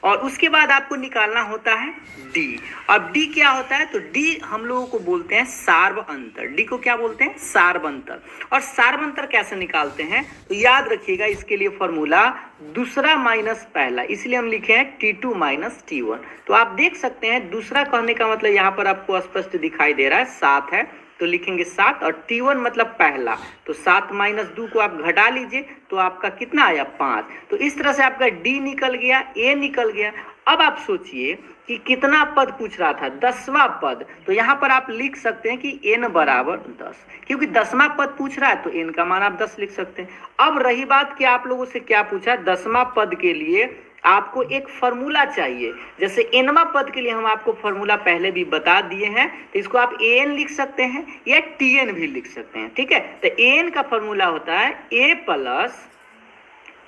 और उसके बाद आपको निकालना होता है डी। अब डी क्या होता है, तो डी हम लोगों को बोलते हैं सार्व अंतर। डी को क्या बोलते हैं, सार्व अंतर। और सार्व अंतर कैसे निकालते हैं, तो याद रखिएगा इसके लिए फॉर्मूला दूसरा माइनस पहला, इसलिए हम लिखे हैं T2 माइनस T1। तो आप देख सकते हैं दूसरा कहने का मतलब यहाँ पर आपको स्पष्ट दिखाई दे रहा है 7 है, तो लिखेंगे 7। और T1 मतलब पहला, तो 7 माइनस 2 को आप घटा लीजिए तो आपका कितना आया 5। तो इस तरह से आपका D निकल गया, A निकल गया। अब आप सोचिए कि कितना पद पूछ रहा था, 10वां पद। तो यहाँ पर आप लिख सकते हैं कि n बराबर 10, क्योंकि 10वां पद पूछ रहा है तो n का मान आप 10 लिख सकते हैं। अब रही बात कि आप लोगों से क्या पूछा, 10वां पद के लिए आपको एक फॉर्मूला चाहिए। जैसे nवां पद के लिए हम आपको फॉर्मूला पहले भी बता दिए हैं, तो इसको आप an लिख सकते हैं या tn भी लिख सकते हैं, ठीक है। तो an का फॉर्मूला होता है a plus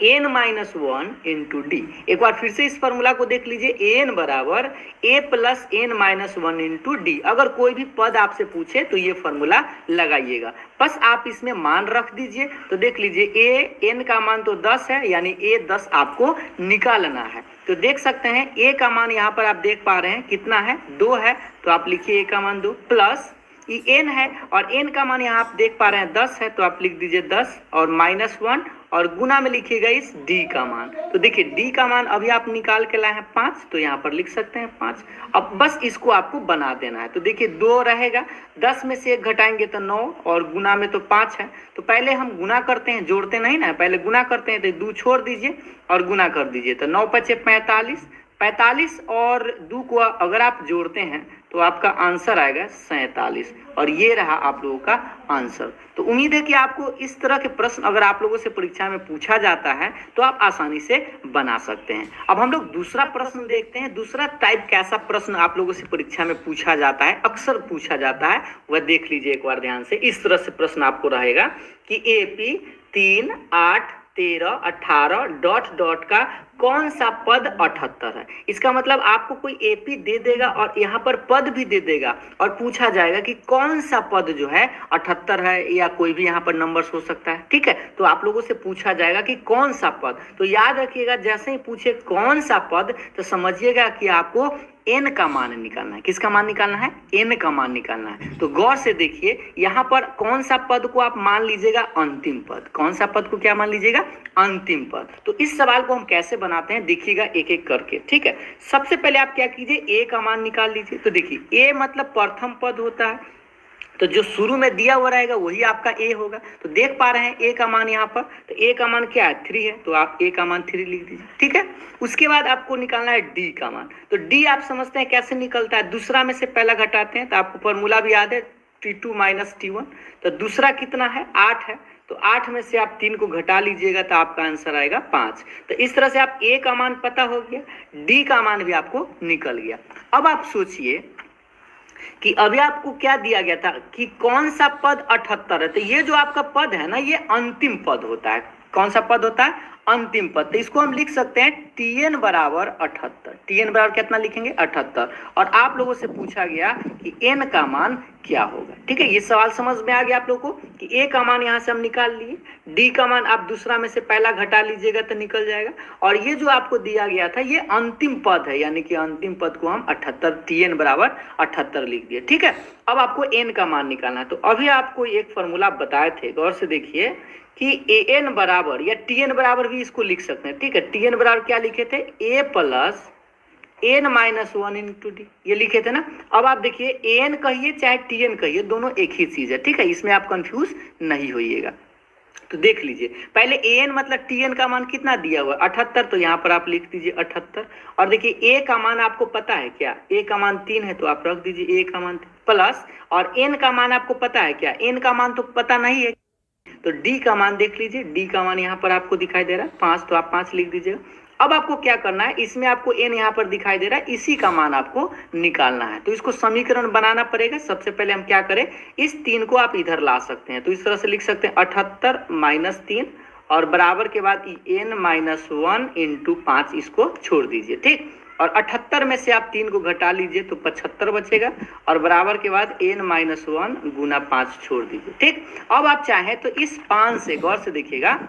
n minus 1 into D. एक बार फिर से इस फॉर्मूला को देख लीजिए, an बराबर a plus n minus 1 into D. अगर कोई भी पद आपसे पूछे तो ये फॉर्मूला लगाइएगा, बस आप इसमें मान रख दीजिए। तो देख लीजिए n का मान तो 10 है, यानी a 10 आपको निकालना है। तो देख सकते हैं a का मान यहाँ पर आप देख पा रहे हैं कितना है, 2 है, तो आप लिखिए a का मान 2 प्लस ये n है, और n का मान यहाँ आप देख पा रहे हैं 10 है, तो आप लिख दीजिए 10 और माइनस 1 और गुना में लिखिएगा इस d का मान। तो देखिए d का मान अभी आप निकाल के लाए हैं 5, तो यहाँ पर लिख सकते हैं 5। अब बस इसको आपको बना देना है। तो देखिए 2 रहेगा, 10 में से 1 घटाएंगे तो 9 और गुना में तो 5 है। तो पहले हम गुना करते हैं, जोड़ते नहीं ना, पहले गुना करते हैं। तो 2 छोड़ दीजिए और गुना कर दीजिए, तो 9 पचे 45, 45 और 2 को अगर आप जोड़ते हैं तो आपका आंसर आएगा 47, और ये रहा आप लोगों का आंसर। तो उम्मीद है कि आपको इस तरह के प्रश्न अगर आप लोगों से परीक्षा में पूछा जाता है तो आप आसानी से बना सकते हैं। अब हम लोग दूसरा प्रश्न देखते हैं। दूसरा टाइप कैसा प्रश्न आप लोगों से परीक्षा में पूछा जाता है, अक्सर पूछा जाता है, वह देख लीजिए एक बार ध्यान से। इस तरह से प्रश्न आपको रहेगा कि AP 3, 8, 13, 18 डॉट डॉट का कौन सा पद 78 है। इसका मतलब आपको कोई AP दे देगा और यहाँ पर पद भी दे देगा, और पूछा जाएगा कि कौन सा पद जो है 78 है, या कोई भी यहाँ पर नंबर्स हो सकता है, ठीक है। तो आप लोगों से पूछा जाएगा कि कौन सा पद। तो याद रखिएगा, जैसे ही पूछे कौन सा पद तो समझिएगा कि आपको n का मान निकालना है। किसका मान निकालना है, n का मान निकालना है। तो गौर से देखिए, यहाँ पर कौन सा पद को आप मान लीजिएगा, अंतिम पद। कौन सा पद को क्या मान लीजिएगा, अंतिम पद। तो इस सवाल को हम कैसे बनाते हैं देखिएगा एक एक करके, ठीक है। सबसे पहले आप क्या कीजिए, a का मान निकाल लीजिए। तो देखिए a मतलब प्रथम पद होता है, तो जो शुरू में दिया हुआ रहेगा वही आपका a होगा। तो देख पा रहे हैं a का मान यहाँ पर, तो a का मान क्या है, 3 है, तो आप a का मान 3 लिख दीजिए, ठीक है। उसके बाद आपको निकालना है d का मान। तो d आप समझते हैं कैसे निकलता है, दूसरा में से पहला घटाते हैं। तो आपको फॉर्मूला भी याद है, T2 माइनस T1। तो दूसरा कितना है, 8 है, तो 8 में से आप 3 को घटा लीजिएगा तो आपका आंसर आएगा 5। तो इस तरह से आप a का मान पता हो गया, d का मान भी आपको निकल गया। अब आप सोचिए कि अभी आपको क्या दिया गया था कि कौन सा पद 78 है। तो ये जो आपका पद है ना, ये अंतिम पद होता है। कौन सा पद होता है, अंतिम पद। तो इसको हम लिख सकते हैं Tn बराबर 78। Tn बराबर कितना लिखेंगे, 78। और आप लोगों से पूछा गया कि n का मान क्या होगा, ठीक है। ये सवाल समझ में आ गया आप लोगों को कि a का मान यहाँ से हम निकाल लिए, d का मान आप दूसरा में से पहला घटा लीजिएगा तो निकल जाएगा, और ये जो आपको दिया गया था ये अंतिम पद है, यानी कि अंतिम पद को हम 78, Tn बराबर 78 लिख दिए, ठीक है। अब आपको n का मान निकालना है। तो अभी आपको एक फॉर्मूला बताए थे, गौर से देखिए कि an बराबर या Tn बराबर भी इसको लिख सकते हैं, ठीक है। Tn बराबर क्या लिखे थे, a plus n minus 1 into D, ये लिखे थे ना। अब आप देखिए an कहिए चाहे Tn कहिए, दोनों एक ही चीज है, ठीक है। इसमें आप कंफ्यूज नहीं होइएगा। तो देख लीजिए, पहले an मतलब Tn का मान कितना दिया हुआ है, 78, तो यहाँ पर आप लिख दीजिए 78। और देखिए a का मान आपको पता है क्या, a का मान 3 है, तो आप रख दीजिए a का मान प्लस, और n का मान आपको पता है क्या, n का मान तो पता नहीं है, तो d का मान देख लीजिए। d का मान यहाँ पर आपको दिखाई दे रहा है 5, तो आप 5 लिख दीजिएगा। अब आपको क्या करना है, इसमें आपको n यहाँ पर दिखाई दे रहा है, इसी का मान आपको निकालना है। तो इसको समीकरण बनाना पड़ेगा। सबसे पहले हम क्या करें, इस 3 को आप इधर ला सकते हैं। तो इस तरह से लिख सकते हैं 78 माइनस 3 और बराबर के बाद n माइनस 1 इंटू 5, इसको छोड़ दीजिए, ठीक। और 78 में से आप 3 को घटा लीजिए तो 75 बचेगा, और बराबर के बाद n माइनस 1 गुना 5 छोड़ दीजिए, ठीक। अब आप चाहें तो इस 5 से, गौर से देखिएगा,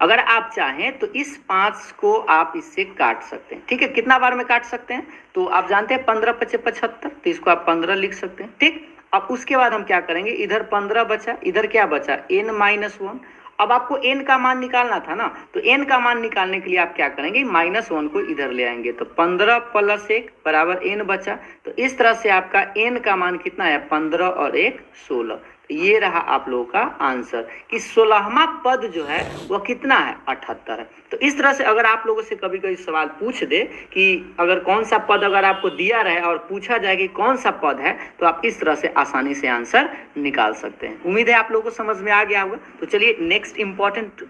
अगर आप चाहें तो इस 5 को आप इससे काट सकते हैं। ठीक है, कितना बार में काट सकते हैं? तो आप जानते हैं 15 पचे 75, तो इसको आप 15 लिख सकते हैं। ठीक, अब उसके बाद हम क्या करेंगे, इधर 15 बचा, इधर क्या बचा, n-1। अब आपको n का मान निकालना था ना, तो n का मान निकालने के लिए आप क्या करेंगे, -1 को इधर ले आएंगे, तो 15 + 1 बराबर n बचा। तो इस तरह से आपका n का मान कितना है, 15 और 1 16। तो ये रहा आप लोगों का आंसर कि 16वां पद जो है वह कितना है, 78 है। तो इस तरह से अगर आप लोगों से कभी कभी सवाल पूछ दे कि अगर कौन सा पद अगर आपको दिया रहे और पूछा जाए कि कौन सा पद है, तो आप इस तरह से आसानी से आंसर निकाल सकते हैं। उम्मीद है आप लोगों को समझ में आ गया होगा। तो चलिए नेक्स्ट इंपॉर्टेंट